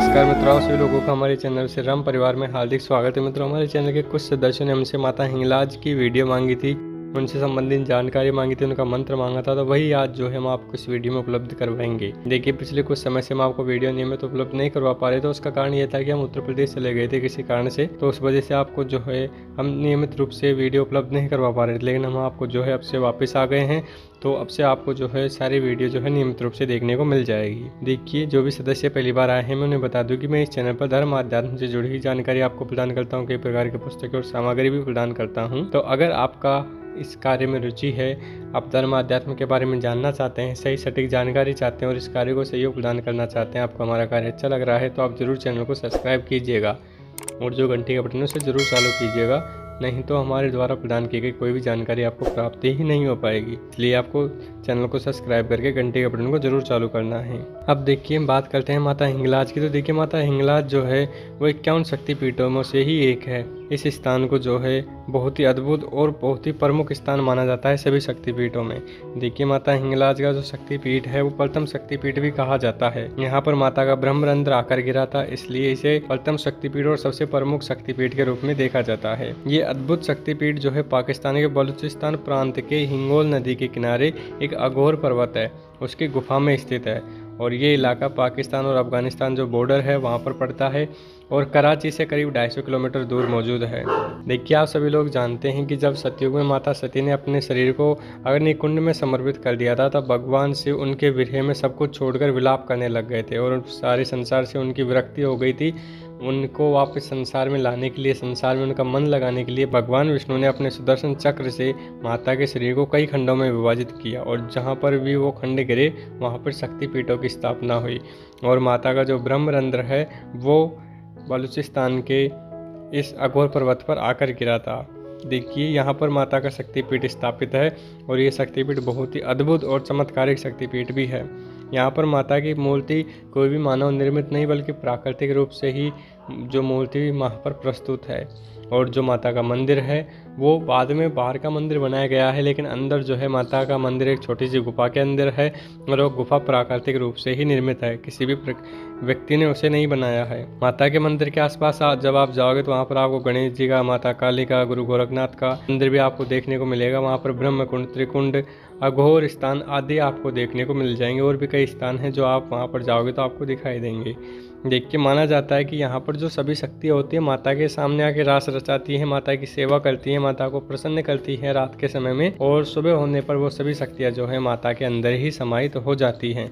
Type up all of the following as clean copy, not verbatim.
नमस्कार मित्रों, सभी लोगों का हमारे चैनल से राम परिवार में हार्दिक स्वागत है। मित्रों, हमारे चैनल के कुछ सदस्यों ने हमसे माता हिंगलाज की वीडियो मांगी थी, उनसे संबंधित जानकारी मांगी थी, उनका मंत्र मांगा था, तो वही आज जो है हम आपको इस वीडियो में उपलब्ध करवाएंगे। देखिए, पिछले कुछ समय से हम आपको वीडियो नियमित उपलब्ध नहीं करवा पा रहे, तो उसका कारण ये था कि हम उत्तर प्रदेश चले गए थे किसी कारण से, तो उस वजह से आपको जो है हम नियमित रूप से वीडियो उपलब्ध नहीं करवा पा रहे थे। लेकिन हम आपको जो है अब से वापस आ गए हैं, तो अब से आपको जो है सारी वीडियो जो है नियमित रूप से देखने को मिल जाएगी। देखिए, जो भी सदस्य पहली बार आए हैं, मैं उन्हें बता दूं कि मैं इस चैनल पर धर्म अध्यात्म से जुड़ी हुई जानकारी आपको प्रदान करता हूं, कई प्रकार की पुस्तकें और सामग्री भी प्रदान करता हूं। तो अगर आपका इस कार्य में रुचि है, आप धर्म अध्यात्म के बारे में जानना चाहते हैं, सही सटीक जानकारी चाहते हैं और इस कार्य को सहयोग प्रदान करना चाहते हैं, आपको हमारा कार्य अच्छा लग रहा है, तो आप जरूर चैनल को सब्सक्राइब कीजिएगा और जो घंटी का बटन है उसे जरूर चालू कीजिएगा, नहीं तो हमारे द्वारा प्रदान की गई कोई भी जानकारी आपको प्राप्त ही नहीं हो पाएगी। इसलिए आपको चैनल को सब्सक्राइब करके घंटे के बटन को जरूर चालू करना है। अब देखिए, हम बात करते हैं माता हिंगलाज की। तो देखिए, माता हिंगलाज जो है वो 51 शक्तिपीठों में से ही एक है। इस स्थान को जो है बहुत ही अद्भुत और बहुत ही प्रमुख स्थान माना जाता है सभी शक्तिपीठों में। देखिए, माता हिंगलाज का जो शक्तिपीठ है वो प्रथम शक्तिपीठ भी कहा जाता है। यहाँ पर माता का ब्रह्मरंध्र आकर गिरा था, इसलिए इसे प्रथम शक्तिपीठ और सबसे प्रमुख शक्तिपीठ के रूप में देखा जाता है। ये अद्भुत शक्तिपीठ जो है पाकिस्तान के बलूचिस्तान प्रांत के हिंगोल नदी के किनारे एक अघोर पर्वत है, उसकी गुफा में स्थित है और ये इलाका पाकिस्तान और अफगानिस्तान जो बॉर्डर है वहाँ पर पड़ता है और कराची से करीब 250 किलोमीटर दूर मौजूद है। देखिए, आप सभी लोग जानते हैं कि जब सतयुग में माता सती ने अपने शरीर को अग्निकुंड में समर्पित कर दिया था, तब भगवान शिव उनके विरह में सब कुछ छोड़कर विलाप करने लग गए थे और सारे संसार से उनकी विरक्ति हो गई थी। उनको वापस संसार में लाने के लिए, संसार में उनका मन लगाने के लिए भगवान विष्णु ने अपने सुदर्शन चक्र से माता के शरीर को कई खंडों में विभाजित किया और जहाँ पर भी वो खंड गिरे वहाँ पर शक्तिपीठों की स्थापना हुई और माता का जो ब्रह्मरंध्र है वो बलूचिस्तान के इस अघोर पर्वत पर आकर गिरा था। देखिए, यहाँ पर माता का शक्तिपीठ स्थापित है और ये शक्तिपीठ बहुत ही अद्भुत और चमत्कारिक शक्तिपीठ भी है। यहाँ पर माता की मूर्ति कोई भी मानव निर्मित नहीं बल्कि प्राकृतिक रूप से ही जो मूर्ति वहाँ पर प्रस्तुत है और जो माता का मंदिर है वो बाद में बाहर का मंदिर बनाया गया है, लेकिन अंदर जो है माता का मंदिर एक छोटी सी गुफा के अंदर है और वो गुफा प्राकृतिक रूप से ही निर्मित है, किसी भी व्यक्ति ने उसे नहीं बनाया है। माता के मंदिर के आसपास जब आप जाओगे तो वहाँ पर आपको गणेश जी का, माता काली का, गुरु गोरखनाथ का मंदिर भी आपको देखने को मिलेगा। वहाँ पर ब्रह्मकुंड, त्रिकुंड, अघोर स्थान आदि आपको देखने को मिल जाएंगे और भी कई स्थान हैं जो आप वहाँ पर जाओगे तो आपको दिखाई देंगे। देख के माना जाता है कि यहाँ पर जो सभी शक्तियाँ होती है माता के सामने आके रास रचाती हैं, माता की सेवा करती हैं, माता को प्रसन्न करती हैं रात के समय में, और सुबह होने पर वो सभी शक्तियाँ जो है माता के अंदर ही समाहित हो जाती हैं।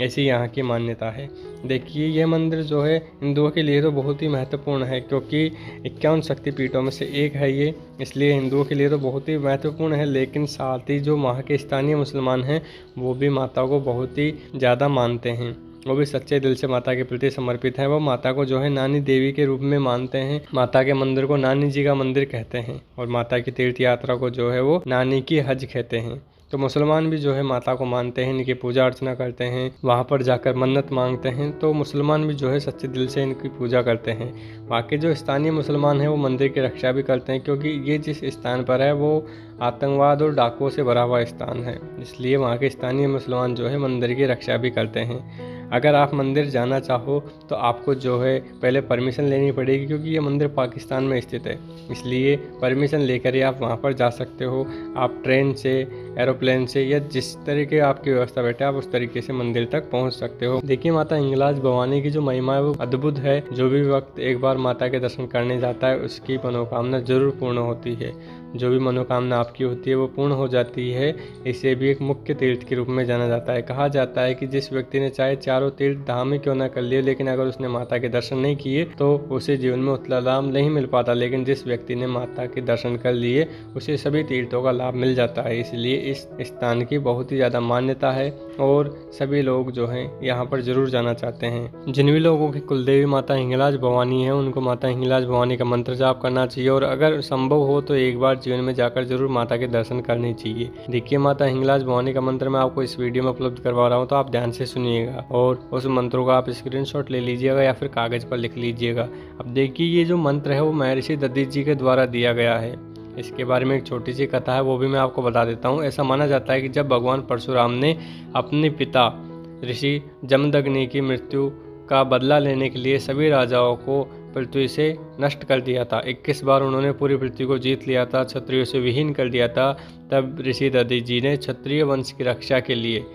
ऐसी यहाँ की मान्यता है। देखिए, ये मंदिर जो है हिंदुओं के लिए तो बहुत ही महत्वपूर्ण है, क्योंकि 51 शक्तिपीठों में से एक है ये, इसलिए हिंदुओं के लिए तो बहुत ही महत्वपूर्ण है। लेकिन साथ ही जो वहाँ के स्थानीय मुसलमान हैं वो भी माता को बहुत ही ज़्यादा मानते हैं, वो भी सच्चे दिल से माता के प्रति समर्पित हैं। वो माता को जो है नानी देवी के रूप में मानते हैं, माता के मंदिर को नानी जी का मंदिर कहते हैं और माता की तीर्थ यात्रा को जो है वो नानी की हज कहते हैं। तो मुसलमान भी जो है माता को मानते हैं, इनकी पूजा अर्चना करते हैं, वहाँ पर जाकर मन्नत मांगते हैं। तो मुसलमान भी जो है सच्चे दिल से इनकी पूजा करते हैं। बाकी जो स्थानीय मुसलमान हैं वो मंदिर की रक्षा भी करते हैं, क्योंकि ये जिस स्थान पर है वो आतंकवाद और डाकुओं से भरा हुआ स्थान है, इसलिए वहाँ के स्थानीय मुसलमान जो है मंदिर की रक्षा भी करते हैं। अगर आप मंदिर जाना चाहो तो आपको जो है पहले परमिशन लेनी पड़ेगी, क्योंकि ये मंदिर पाकिस्तान में स्थित है, इसलिए परमिशन लेकर ही आप वहाँ पर जा सकते हो। आप ट्रेन से, एरोप्लेन से या जिस तरीके आपकी व्यवस्था बैठे आप उस तरीके से मंदिर तक पहुँच सकते हो। देखिए, माता हिंगलाज भवानी की जो महिमा है वो अद्भुत है। जो भी वक्त एक बार माता के दर्शन करने जाता है उसकी मनोकामना जरूर पूर्ण होती है। जो भी मनोकामना आपकी होती है वो पूर्ण हो जाती है। इसे भी एक मुख्य तीर्थ के रूप में जाना जाता है। कहा जाता है कि जिस व्यक्ति ने चाहे चारों तीर्थ धाम ही क्यों ना कर लिए, लेकिन अगर उसने माता के दर्शन नहीं किए तो उसे जीवन में उतना लाभ नहीं मिल पाता। लेकिन जिस व्यक्ति ने माता के दर्शन कर लिए उसे सभी तीर्थों का लाभ मिल जाता है। इसलिए इस स्थान की बहुत ही ज़्यादा मान्यता है और सभी लोग जो हैं यहाँ पर जरूर जाना चाहते हैं। जिन भी लोगों की कुलदेवी माता हिंगलाज भवानी है उनको माता हिंगलाज भवानी का मंत्र जाप करना चाहिए और अगर संभव हो तो एक बार जीवन में जाकर जरूर माता के दर्शन करने चाहिए। देखिए, माता हिंगलाज भवानी का मंत्र मैं आपको इस वीडियो में उपलब्ध करवा रहा हूँ, तो आप ध्यान से सुनिएगा और उस मंत्रों का आप स्क्रीनशॉट ले लीजिएगा या फिर कागज पर लिख लीजिएगा। अब देखिए, ये जो मंत्र है वो महर्षि दधीचि जी के द्वारा दिया गया है। इसके बारे में एक छोटी सी कथा है, वो भी मैं आपको बता देता हूँ। ऐसा माना जाता है कि जब भगवान परशुराम ने अपने पिता ऋषि जमदग्नि की मृत्यु का बदला लेने के लिए सभी राजाओं को पृथ्वी से नष्ट कर दिया था। 21 बार उन्होंने पूरी पृथ्वी को जीत लिया था, क्षत्रियों से विहीन कर दिया था। तब ऋषि दधीचि ने क्षत्रिय वंश की रक्षा के लिए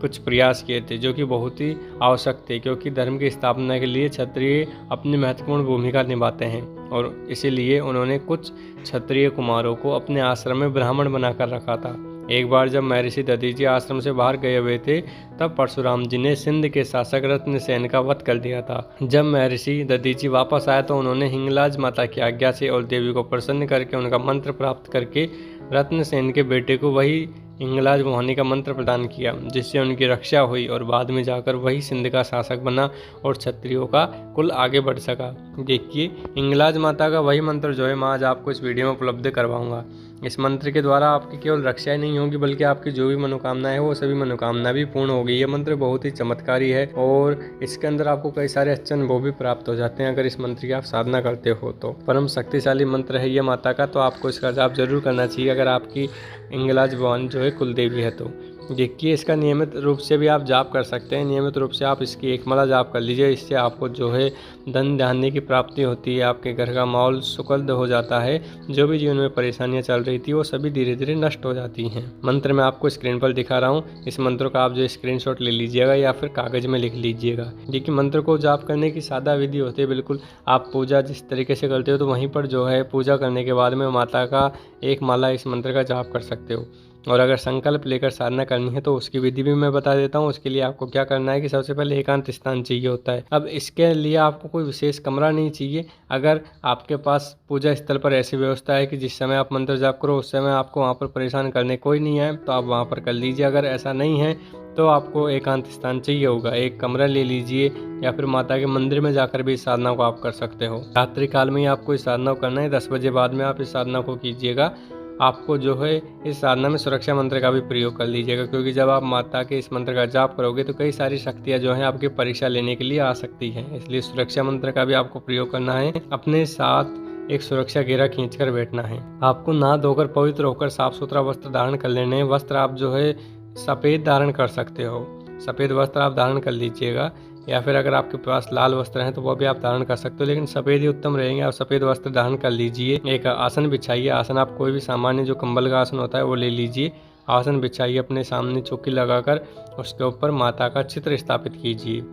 कुछ प्रयास किए थे जो कि बहुत ही आवश्यक थे, क्योंकि धर्म की स्थापना के लिए क्षत्रिय अपनी महत्वपूर्ण भूमिका निभाते हैं। और इसीलिए उन्होंने कुछ क्षत्रिय कुमारों को अपने आश्रम में ब्राह्मण बनाकर रखा था। एक बार जब महर्षि दधीचि आश्रम से बाहर गए हुए थे, तब परशुराम जी ने सिंध के शासक रत्नसेन का वध कर दिया था। जब महर्षि दधीचि वापस आए तो उन्होंने हिंगलाज माता की आज्ञा से और देवी को प्रसन्न करके उनका मंत्र प्राप्त करके रत्नसेन के बेटे को वही हिंगलाज मोहानी का मंत्र प्रदान किया, जिससे उनकी रक्षा हुई और बाद में जाकर वही सिंध का शासक बना और क्षत्रियों का कुल आगे बढ़ सका। देखिए, हिंगलाज माता का वही मंत्र जो है मैं आज आपको इस वीडियो में उपलब्ध करवाऊंगा। इस मंत्र के द्वारा आपकी केवल रक्षा ही नहीं होगी, बल्कि आपकी जो भी मनोकामनाएं है वो सभी मनोकामना भी पूर्ण होगी। ये मंत्र बहुत ही चमत्कारी है और इसके अंदर आपको कई सारे अच्छे अनुभव भी प्राप्त हो जाते हैं अगर इस मंत्र की आप साधना करते हो तो। परम शक्तिशाली मंत्र है ये माता का, तो आपको इसका जाप जरूर करना चाहिए अगर आपकी हिंगलाज भवानी जो है कुल देवी है तो। देखिए, इसका नियमित रूप से भी आप जाप कर सकते हैं। नियमित रूप से आप इसकी एक माला जाप कर लीजिए। इससे आपको जो है धन धान्य की प्राप्ति होती है, आपके घर का माहौल सुखद हो जाता है। जो भी जीवन में परेशानियां चल रही थी वो सभी धीरे धीरे नष्ट हो जाती हैं। मंत्र मैं आपको स्क्रीन पर दिखा रहा हूँ। इस मंत्र का आप जो स्क्रीनशॉट ले लीजिएगा या फिर कागज में लिख लीजिएगा। देखिए, मंत्र को जाप करने की सादा विधि होती है। बिल्कुल आप पूजा जिस तरीके से करते हो तो वहीं पर जो है पूजा करने के बाद में माता का एक माला इस मंत्र का जाप कर सकते हो। और अगर संकल्प लेकर साधना करनी है तो उसकी विधि भी मैं बता देता हूँ। उसके लिए आपको क्या करना है कि सबसे पहले एकांत स्थान चाहिए होता है। अब इसके लिए आपको कोई विशेष कमरा नहीं चाहिए। अगर आपके पास पूजा स्थल पर ऐसी व्यवस्था है कि जिस समय आप मंत्र जाप करो उस समय आपको वहाँ पर परेशान करने कोई नहीं है तो आप वहाँ पर कर लीजिए। अगर ऐसा नहीं है तो आपको एकांत स्थान चाहिए होगा। एक कमरा ले लीजिए या फिर माता के मंदिर में जाकर भी इस साधना को आप कर सकते हो। रात्रि काल में ही आपको इस साधना को करना है। 10 बजे बाद में आप इस साधना को कीजिएगा। आपको जो है इस साधना में सुरक्षा मंत्र का भी प्रयोग कर लीजिएगा, क्योंकि जब आप माता के इस मंत्र का जाप करोगे तो कई सारी शक्तियाँ जो हैं आपकी परीक्षा लेने के लिए आ सकती हैं। इसलिए सुरक्षा मंत्र का भी आपको प्रयोग करना है। अपने साथ एक सुरक्षा घेरा खींचकर बैठना है। आपको नहा धोकर पवित्र होकर साफ सुथरा वस्त्र धारण कर लेने हैं। वस्त्र आप जो है सफ़ेद धारण कर सकते हो। सफ़ेद वस्त्र आप धारण कर लीजिएगा, या फिर अगर आपके पास लाल वस्त्र हैं तो वो भी आप धारण कर सकते हो, लेकिन सफ़ेद ही उत्तम रहेंगे। आप सफ़ेद वस्त्र धारण कर लीजिए। एक आसन बिछाइए। आसन आप कोई भी सामान्य जो कंबल का आसन होता है वो ले लीजिए। आसन बिछाइए, अपने सामने चौकी लगाकर उसके ऊपर माता का चित्र स्थापित कीजिए।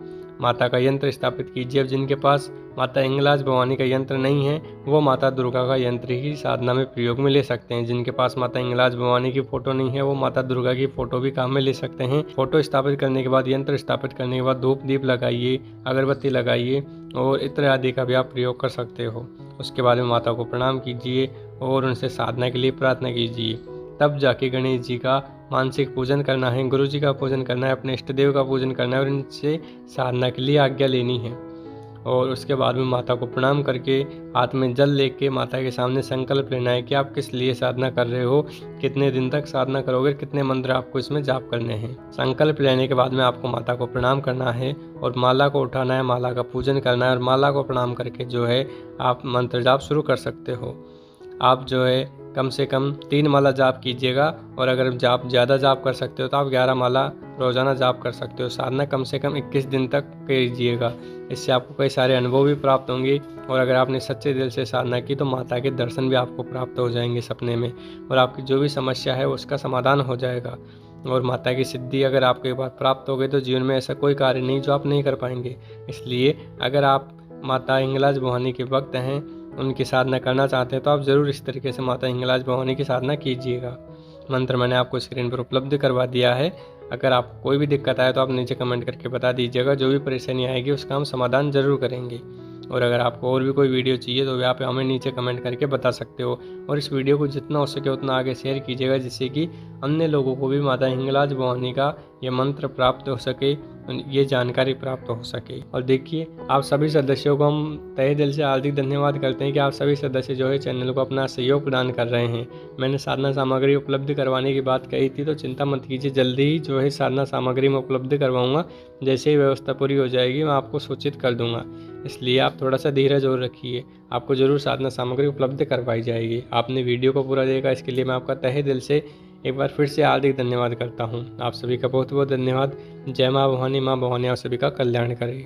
माता का यंत्र स्थापित कीजिए। अब जिनके पास माता हिंगलाज भवानी का यंत्र नहीं है वो माता दुर्गा का यंत्र ही साधना में प्रयोग में ले सकते हैं। जिनके पास माता हिंगलाज भवानी की फोटो नहीं है वो माता दुर्गा की फोटो भी काम में ले सकते हैं। फोटो स्थापित करने के बाद, यंत्र स्थापित करने के बाद धूप दीप लगाइए, अगरबत्ती लगाइए और इत्र आदि का भी आप प्रयोग कर सकते हो। उसके बाद में माता को प्रणाम कीजिए और उनसे साधना के लिए प्रार्थना कीजिए। तब जाके गणेश जी का मानसिक पूजन करना है, गुरु जी का पूजन करना है, अपने इष्ट देव का पूजन करना है और इनसे साधना के लिए आज्ञा लेनी है। और उसके बाद में माता को प्रणाम करके हाथ में जल लेके माता के सामने संकल्प लेना है कि आप किस लिए साधना कर रहे हो, कितने दिन तक साधना करोगे, कितने मंत्र आपको इसमें जाप करने हैं। संकल्प लेने के बाद में आपको माता को प्रणाम करना है और माला को उठाना है, माला का पूजन करना है और माला को प्रणाम करके जो है आप मंत्र जाप शुरू कर सकते हो। आप जो है कम से कम 3 माला जाप कीजिएगा और अगर जाप ज़्यादा जाप कर सकते हो तो आप 11 माला रोज़ाना जाप कर सकते हो। साधना कम से कम 21 दिन तक कीजिएगा। इससे आपको कई सारे अनुभव भी प्राप्त होंगे और अगर आपने सच्चे दिल से साधना की तो माता के दर्शन भी आपको प्राप्त हो जाएंगे सपने में और आपकी जो भी समस्या है उसका समाधान हो जाएगा। और माता की सिद्धि अगर आपको एक बार प्राप्त हो गई तो जीवन में ऐसा कोई कार्य नहीं जो आप नहीं कर पाएंगे। इसलिए अगर आप माता हिंगलाज भवानी के भक्त हैं, उनकी साधना करना चाहते हैं तो आप ज़रूर इस तरीके से माता हिंगलाज भवानी की साधना कीजिएगा। मंत्र मैंने आपको स्क्रीन पर उपलब्ध करवा दिया है। अगर आपको कोई भी दिक्कत आए तो आप नीचे कमेंट करके बता दीजिएगा। जो भी परेशानी आएगी उसका हम समाधान ज़रूर करेंगे। और अगर आपको और भी कोई वीडियो चाहिए तो आप हमें नीचे कमेंट करके बता सकते हो। और इस वीडियो को जितना हो सके उतना आगे शेयर कीजिएगा, जिससे कि अन्य लोगों को भी माता हिंगलाज भवानी का ये मंत्र प्राप्त हो सके, ये जानकारी प्राप्त हो सके। और देखिए, आप सभी सदस्यों को हम तहे दिल से हार्दिक धन्यवाद करते हैं कि आप सभी सदस्य जो है चैनल को अपना सहयोग प्रदान कर रहे हैं। मैंने साधना सामग्री उपलब्ध करवाने की बात कही थी तो चिंता मत कीजिए, जल्दी ही जो है साधना सामग्री मैं उपलब्ध करवाऊंगा। जैसे ही व्यवस्था पूरी हो जाएगी मैं आपको सूचित कर दूंगा। इसलिए आप थोड़ा सा धीरज और रखिए, आपको ज़रूर साधना सामग्री उपलब्ध करवाई जाएगी। आपने वीडियो को पूरा देखा, इसके लिए मैं आपका तहे दिल से एक बार फिर से हार्दिक धन्यवाद करता हूँ। आप सभी का बहुत बहुत धन्यवाद। जय माँ भवानी, माँ भवानी आप सभी का कल्याण करे।